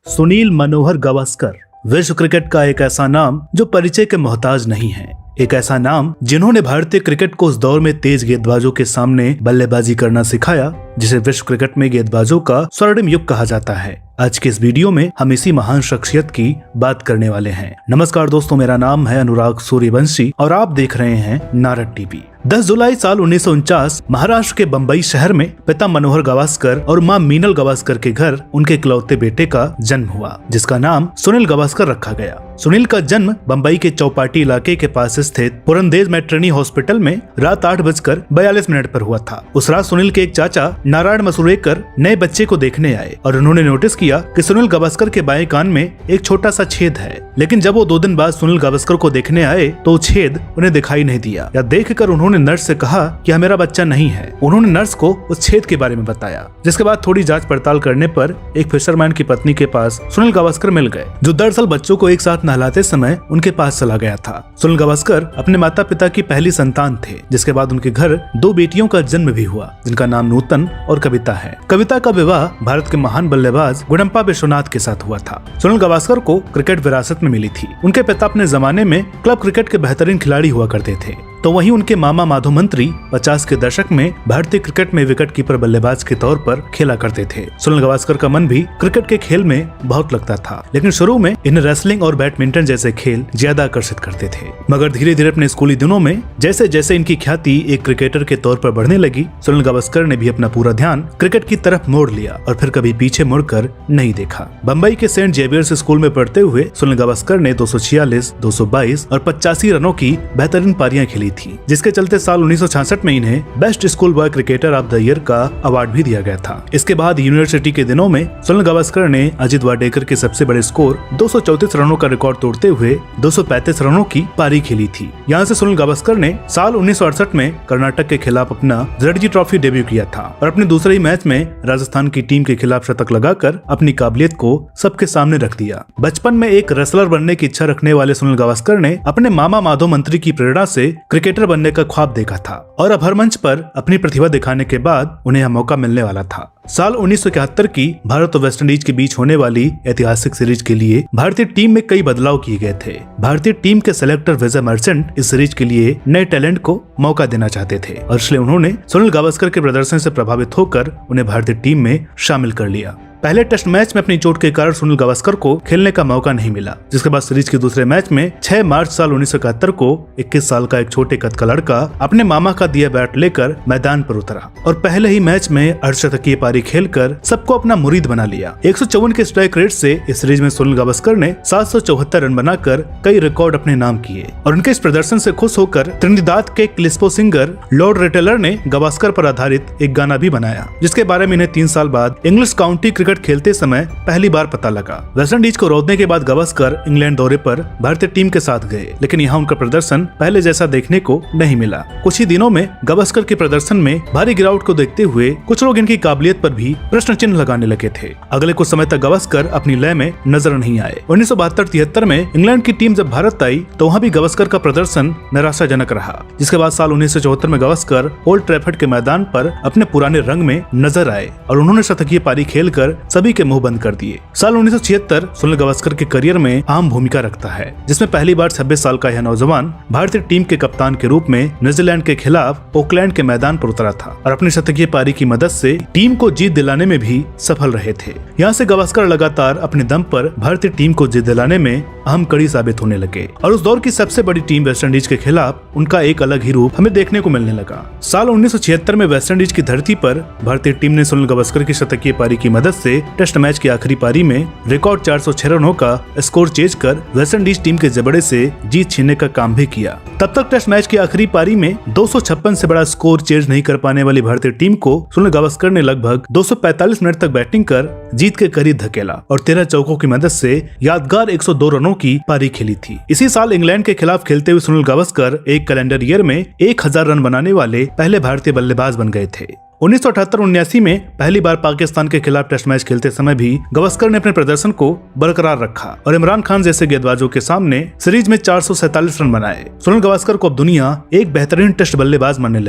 सुनील मनोहर गावस्कर विश्व क्रिकेट का एक ऐसा नाम जो परिचय के मोहताज नहीं है। एक ऐसा नाम जिन्होंने भारतीय क्रिकेट को उस दौर में तेज गेंदबाजों के सामने बल्लेबाजी करना सिखाया जिसे विश्व क्रिकेट में गेंदबाजों का स्वर्णिम युग कहा जाता है। आज के इस वीडियो में हम इसी महान शख्सियत की बात करने वाले हैं। नमस्कार दोस्तों, मेरा नाम है अनुराग सूर्यवंशी और आप देख रहे हैं नारद टीवी। 10 जुलाई साल 1949 महाराष्ट्र के बंबई शहर में पिता मनोहर गावस्कर और मां मीनल गावस्कर के घर उनके इकलौते बेटे का जन्म हुआ, जिसका नाम सुनील गावस्कर रखा गया। सुनील का जन्म बंबई के चौपाटी इलाके के पास स्थित पुरंदेज मैट्रनी हॉस्पिटल में रात 8:42 पर हुआ था। उस रात सुनील के एक चाचा नारायण मसूरेकर नए बच्चे को देखने आए और उन्होंने नोटिस किया कि सुनील गावस्कर के बाएं कान में एक छोटा सा छेद है। लेकिन जब वो 2 दिन बाद सुनील गावस्कर को देखने आए तो छेद उन्हें दिखाई नहीं दिया। या देखकर उन्होंने नर्स से कहा कि यह मेरा बच्चा नहीं है। उन्होंने नर्स को उस छेद के बारे में बताया, जिसके बाद थोड़ी जांच पड़ताल करने पर एक फिशरमैन की पत्नी के पास सुनील गावस्कर मिल गए, जो दरअसल बच्चों को एक साथ नहलाते समय उनके पास चला गया था। सुनील गावस्कर अपने माता पिता की पहली संतान थे, जिसके बाद उनके घर 2 बेटियों का जन्म भी हुआ, जिनका नाम नूतन और कविता है। कविता का विवाह भारत के महान बल्लेबाज गुडम्पा विश्वनाथ के साथ हुआ था। सुनील गावस्कर को क्रिकेट विरासत में मिली थी। उनके पिता अपने जमाने में क्लब क्रिकेट के बेहतरीन खिलाड़ी हुआ करते थे, तो वहीं उनके मामा माधव मंत्री 50 के दशक में भारतीय क्रिकेट में विकेट कीपर बल्लेबाज के तौर पर खेला करते थे। सुनील गावस्कर का मन भी क्रिकेट के खेल में बहुत लगता था, लेकिन शुरू में इन्हें रेसलिंग और बैडमिंटन जैसे खेल ज्यादा आकर्षित करते थे। मगर धीरे धीरे अपने स्कूली दिनों में जैसे जैसे इनकी ख्याति एक क्रिकेटर के तौर पर बढ़ने लगी, सुनील गावस्कर ने भी अपना पूरा ध्यान क्रिकेट की तरफ मोड़ लिया और फिर कभी पीछे मुड़कर नहीं देखा। बम्बई के सेंट जेवियर्स स्कूल में पढ़ते हुए सुनील गावस्कर ने 246, 222 और 85 रनों की बेहतरीन पारियां खेली थी, जिसके चलते साल 1966 में इन्हें best school boy cricketer of the year का अवार्ड भी दिया गया था। इसके बाद यूनिवर्सिटी के दिनों में सुनील गावस्कर ने अजित वाडेकर के सबसे बड़े स्कोर 234 रनों का रिकॉर्ड तोड़ते हुए 235 रनों की पारी खेली थी। यहाँ से सुनील गावस्कर ने साल 1968 में कर्नाटक के खिलाफ अपना रणजी ट्रॉफी डेब्यू किया था और अपने दूसरे ही मैच में राजस्थान की टीम के खिलाफ शतक लगाकर अपनी काबिलियत को सबके सामने रख दिया। बचपन में एक रेसलर बनने की इच्छा रखने वाले सुनील गावस्कर ने अपने मामा माधव मंत्री की प्रेरणा से क्रिकेटर बनने का ख्वाब देखा था और अब हर मंच पर अपनी प्रतिभा दिखाने के बाद उन्हें यह मौका मिलने वाला था। साल 1971 की भारत और वेस्टइंडीज के बीच होने वाली ऐतिहासिक सीरीज के लिए भारतीय टीम में कई बदलाव किए गए थे। भारतीय टीम के सेलेक्टर विजय मर्चेंट इस सीरीज के लिए नए टैलेंट को मौका देना चाहते थे और इसलिए उन्होंने सुनील गावस्कर के प्रदर्शन से प्रभावित होकर उन्हें भारतीय टीम में शामिल कर लिया। पहले टेस्ट मैच में अपनी चोट के कारण सुनील गावस्कर को खेलने का मौका नहीं मिला, जिसके बाद सीरीज के दूसरे मैच में 6 मार्च साल 1971 को 21 साल का एक छोटे कद का लड़का अपने मामा का दिया बैट लेकर मैदान पर उतरा और पहले ही मैच में अर्धशतकीय पारी खेलकर सबको अपना मुरीद बना लिया। 154 के स्ट्राइक रेट से इस सीरीज में सुनील गावस्कर ने 774 रन बनाकर कई रिकॉर्ड अपने नाम किए और उनके इस प्रदर्शन से खुश होकर त्रिनिदाद के क्लिस्पो सिंगर लॉर्ड रिटेलर ने गावस्कर पर आधारित एक गाना भी बनाया, जिसके बारे में इन्हें 3 साल बाद इंग्लिश काउंटी क्रिकेट खेलते समय पहली बार पता लगा। वेस्टइंडीज को रोकने के बाद गावस्कर इंग्लैंड दौरे पर भारतीय टीम के साथ गए, लेकिन यहाँ उनका प्रदर्शन पहले जैसा देखने को नहीं मिला। कुछ ही दिनों में गावस्कर के प्रदर्शन में भारी गिरावट को देखते हुए कुछ लोग इनकी काबिलियत पर भी प्रश्न चिन्ह लगाने लगे थे। अगले कुछ समय तक गावस्कर अपनी लय में नजर नहीं आए। 1972-73 में इंग्लैंड की टीम जब भारत आई तो वहाँ भी गावस्कर का प्रदर्शन निराशाजनक रहा, जिसके बाद साल 1974 में गावस्कर ओल्ड ट्रैफर्ड के मैदान पर अपने पुराने रंग में नजर आए और उन्होंने शतकीय पारी खेलकर सभी के मुंह बंद कर दिए। साल 1976 सुनील गावस्कर के करियर में अहम भूमिका रखता है, जिसमें पहली बार 26 साल का यह नौजवान भारतीय टीम के कप्तान के रूप में न्यूजीलैंड के खिलाफ ओकलैंड के मैदान पर उतरा था और अपनी शतकीय पारी की मदद से टीम को जीत दिलाने में भी सफल रहे थे। यहाँ से गावस्कर लगातार अपने दम पर भारतीय टीम को जीत दिलाने में अहम कड़ी साबित होने लगे और उस दौर की सबसे बड़ी टीम वेस्टइंडीज के खिलाफ उनका एक अलग ही रूप हमें देखने को मिलने लगा। साल 1976 में वेस्टइंडीज की धरती पर भारतीय टीम ने सुनील गावस्कर की शतकीय पारी की मदद से टेस्ट मैच की आखिरी पारी में रिकॉर्ड 406 रनों का स्कोर चेज कर वेस्टइंडीज टीम के जबड़े से जीत छीनने का काम भी किया। तब तक टेस्ट मैच की आखिरी पारी में 256 से बड़ा स्कोर चेज नहीं कर पाने वाली भारतीय टीम को सुनील गावस्कर ने लगभग 245 मिनट तक बैटिंग कर जीत के करीब धकेला और 13 चौकों की मदद से यादगार 102 रनों की पारी खेली थी। इसी साल इंग्लैंड के खिलाफ खेलते हुए सुनील गावस्कर एक कैलेंडर ईयर में 1000 रन बनाने वाले पहले भारतीय बल्लेबाज बन गए थे। 1978-79 में पहली बार पाकिस्तान के खिलाफ टेस्ट मैच खेलते समय भी गावस्कर ने अपने प्रदर्शन को बरकरार रखा और इमरान खान जैसे गेंदबाजों के सामने सीरीज में 447 रन बनाए। सुनील गावस्कर को अब दुनिया एक बेहतरीन टेस्ट बल्लेबाज मानने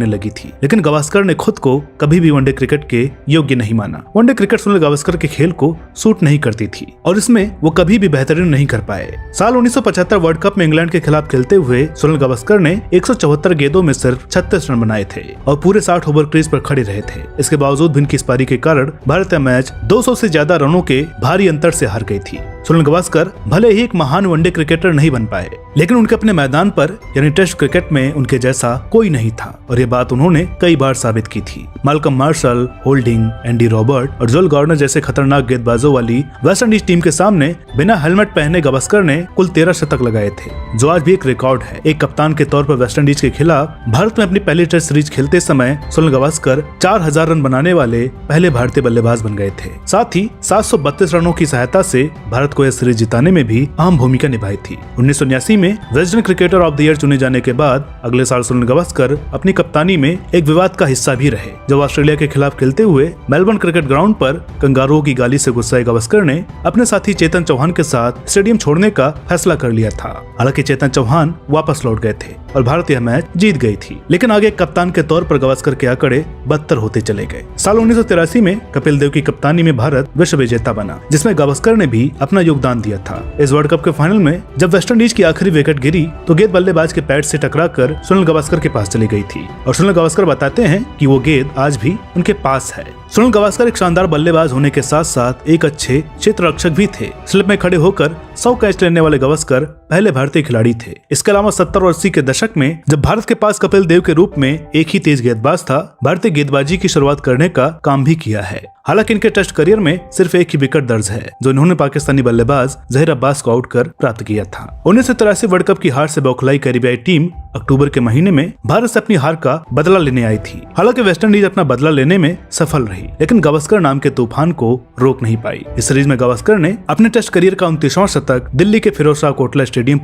लगी थी, लेकिन गावस्कर ने खुद को कभी भी वनडे क्रिकेट के योग्य नहीं माना। वनडे क्रिकेट सुनील गावस्कर के खेल को सूट नहीं करती थी और इसमें वो कभी भी बेहतरीन नहीं कर पाए। साल 1975 वर्ल्ड कप में इंग्लैंड के खिलाफ खेलते हुए सुनील गावस्कर ने 174 गेंदों में सिर्फ 36 रन बनाए थे और पूरे 60 ओवर क्रीज पर खड़े रहे थे। इसके बावजूद भी इनकी इस पारी के कारण भारत यह मैच 200 से ज्यादा रनों के भारी अंतर से हार गई थी। सुनील गावस्कर भले ही एक महान वनडे क्रिकेटर नहीं बन पाए, लेकिन उनके अपने मैदान पर यानी टेस्ट क्रिकेट में उनके जैसा कोई नहीं था और ये बात उन्होंने कई बार साबित की थी। Malcolm Marshall, Holding, Andy Robert और जोल गॉर्डनर जैसे खतरनाक गेंदबाजों वाली वेस्ट इंडीज टीम के सामने बिना हेलमेट पहने गावस्कर ने कुल 13 शतक लगाए थे, जो आज भी एक रिकॉर्ड है। एक कप्तान के तौर पर वेस्ट इंडीज के खिलाफ भारत में अपनी पहली टेस्ट सीरीज खेलते समय सुनील गावस्कर 4000 रन बनाने वाले पहले भारतीय बल्लेबाज बन गए थे। साथ ही 732 रनों की सहायता से भारत को यह सीरीज जिताने में भी अहम भूमिका निभाई थी। 1979 में western cricketer of the year चुने जाने के बाद अगले साल सुनील गावस्कर अपनी कप्तानी में एक विवाद का हिस्सा भी रहे। जब ऑस्ट्रेलिया के खिलाफ खेलते हुए मेलबर्न क्रिकेट ग्राउंड पर कंगारुओं की गाली से गुस्साए गावस्कर ने अपने साथी चेतन चौहान के साथ स्टेडियम छोड़ने का फैसला कर लिया था। हालांकि चेतन चौहान वापस लौट गए थे और भारत यह मैच जीत गई थी, लेकिन आगे कप्तान के तौर पर गावस्कर के आंकड़े बदतर होते चले गए। साल 1983 में कपिल देव की कप्तानी में भारत विश्व विजेता बना, जिसमें गावस्कर ने भी अपना योगदान दिया था। इस वर्ल्ड कप के फाइनल में जब वेस्ट इंडीज की आखिरी विकेट गिरी तो गेंद बल्लेबाज के पैड से टकराकर सुनील गावस्कर के पास चली गई थी और सुनील गावस्कर बताते हैं कि वो गेंद आज भी उनके पास है। सुनील गावस्कर एक शानदार बल्लेबाज होने के साथ साथ एक अच्छे क्षेत्र रक्षक भी थे। स्लिप में खड़े होकर 100 कैच लेने वाले गावस्कर पहले भारतीय खिलाड़ी थे। इसके अलावा 70 और 80 के दशक में जब भारत के पास कपिल देव के रूप में एक ही तेज गेंदबाज था, भारतीय गेंदबाजी की शुरुआत करने का काम भी किया है। हालांकि इनके टेस्ट करियर में सिर्फ एक ही विकेट दर्ज है, जो इन्होंने पाकिस्तानी बल्लेबाज जहीर अब्बास को आउट कर प्राप्त किया था। 1983 वर्ल्ड कप की हार से बौखलाई कैरिबियाई टीम अक्टूबर के महीने में भारत से अपनी हार का बदला लेने आई थी। हालांकि वेस्ट इंडीज अपना बदला लेने में सफल रही, लेकिन गावस्कर नाम के तूफान को रोक नहीं पाई। इस सीरीज में गावस्कर ने अपने टेस्ट करियर का 29वां शतक दिल्ली के फिरोज शाह कोटला स्टेडियम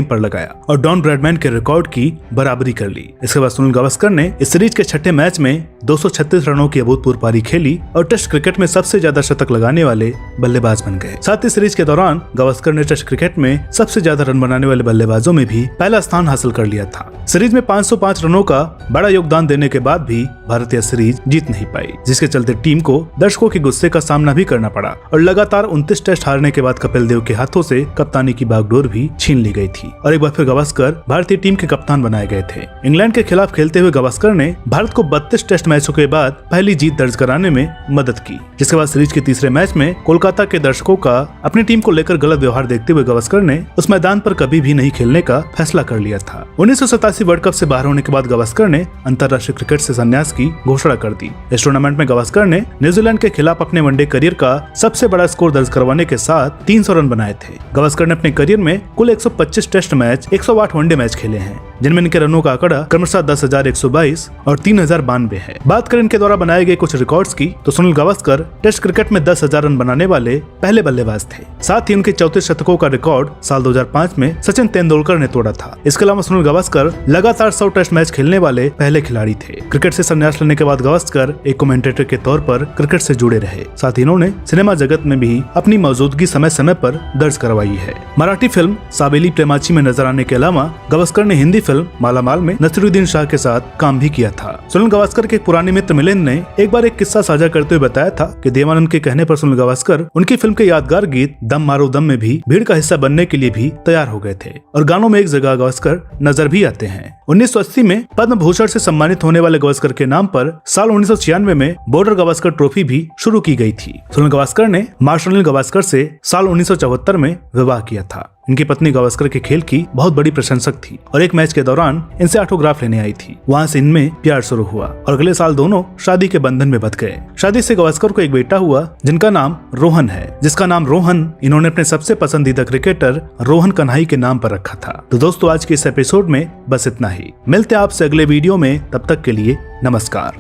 पर लगाया और डॉन ब्रैडमैन के रिकॉर्ड की बराबरी कर ली। इसके बाद सुनील गावस्कर ने इस सीरीज के छठे मैच में 236 रनों की अभूतपूर्व पारी खेली और टेस्ट क्रिकेट में सबसे ज्यादा शतक लगाने वाले बल्लेबाज बन गए। साथ ही सीरीज के दौरान गावस्कर ने टेस्ट क्रिकेट में सबसे ज्यादा रन बनाने वाले बल्लेबाजों में भी पहला स्थान हासिल कर लिया था। सीरीज में 505 रनों का बड़ा योगदान देने के बाद भी भारत यह सीरीज जीत नहीं पाई, जिसके चलते टीम को दर्शकों के गुस्से का सामना भी करना पड़ा और लगातार 29 टेस्ट हारने के बाद कपिल देव के हाथों से कप्तानी की बागडोर भी छीन ली गई थी और एक बार फिर गावस्कर भारतीय टीम के कप्तान बनाए गए थे। इंग्लैंड के खिलाफ खेलते हुए गावस्कर ने भारत को 32 टेस्ट मैचों के बाद पहली जीत दर्ज कराने में मदद की, जिसके बाद सीरीज के तीसरे मैच में कोलकाता के दर्शकों का अपनी टीम को लेकर गलत व्यवहार देखते हुए गावस्कर ने उस मैदान पर कभी भी नहीं खेलने का फैसला कर लिया था। 1987 वर्ल्ड कप से बाहर होने के बाद गावस्कर ने अंतर्राष्ट्रीय क्रिकेट से संन्यास की घोषणा कर दी। इस टूर्नामेंट में गावस्कर ने न्यूजीलैंड के खिलाफ अपने वनडे करियर का सबसे बड़ा स्कोर दर्ज करवाने के साथ 300 रन बनाए थे। गावस्कर ने अपने करियर में कुल 125 टेस्ट मैच, 108 वनडे मैच खेले हैं, जिनमें इनके रनों का आंकड़ा क्रमशः 10,122 और 3,092 है। बात करें इनके द्वारा बनाए गए कुछ रिकॉर्ड्स की तो सुनील गावस्कर टेस्ट क्रिकेट में 10,000 रन बनाने वाले पहले बल्लेबाज थे। साथ ही उनके 34 शतकों का रिकॉर्ड साल 2005 में सचिन तेंदुलकर ने तोड़ा था। इसके अलावा सुनील गावस्कर लगातार 100 टेस्ट मैच खेलने वाले पहले खिलाड़ी थे। क्रिकेट से संन्यास लेने के बाद गावस्कर एक कमेंटेटर के तौर पर क्रिकेट से जुड़े रहे। साथ ही इन्होंने सिनेमा जगत में भी अपनी मौजूदगी समय समय पर दर्ज करवाई है। मराठी फिल्म साबेली प्रेमाची में नजर आने के अलावा गावस्कर ने हिंदी फिल्म मालामाल में नसीरुद्दीन शाह के साथ काम भी किया था। सुनील गावस्कर के एक पुराने मित्र मिलिंद ने एक बार एक किस्सा साझा करते हुए बताया था कि देवानंद के कहने पर सुनील गावस्कर उनकी फिल्म के यादगार गीत दम मारो दम में भी भीड़ का हिस्सा बनने के लिए भी तैयार हो गए थे और गानों में एक जगह गावस्कर नजर भी आते हैं। 1980 में पद्म भूषण से सम्मानित होने वाले गावस्कर के नाम पर साल 1996 में बॉर्डर गावस्कर ट्रॉफी भी शुरू की गई थी। सुनील गावस्कर ने मार्शल अनिल गावस्कर से साल 1974 में विवाह किया था। इनकी पत्नी गावस्कर के खेल की बहुत बड़ी प्रशंसक थी और एक मैच के दौरान इनसे ऑटोग्राफ लेने आई थी। वहां से इनमें प्यार शुरू हुआ और अगले साल दोनों शादी के बंधन में बंध गए। शादी से गावस्कर को एक बेटा हुआ जिनका नाम रोहन है, जिसका नाम रोहन इन्होंने अपने सबसे पसंदीदा क्रिकेटर रोहन कन्हाई के नाम पर रखा था। तो दोस्तों आज के इस एपिसोड में बस इतना ही। मिलते हैं आपसे अगले वीडियो में, तब तक के लिए नमस्कार।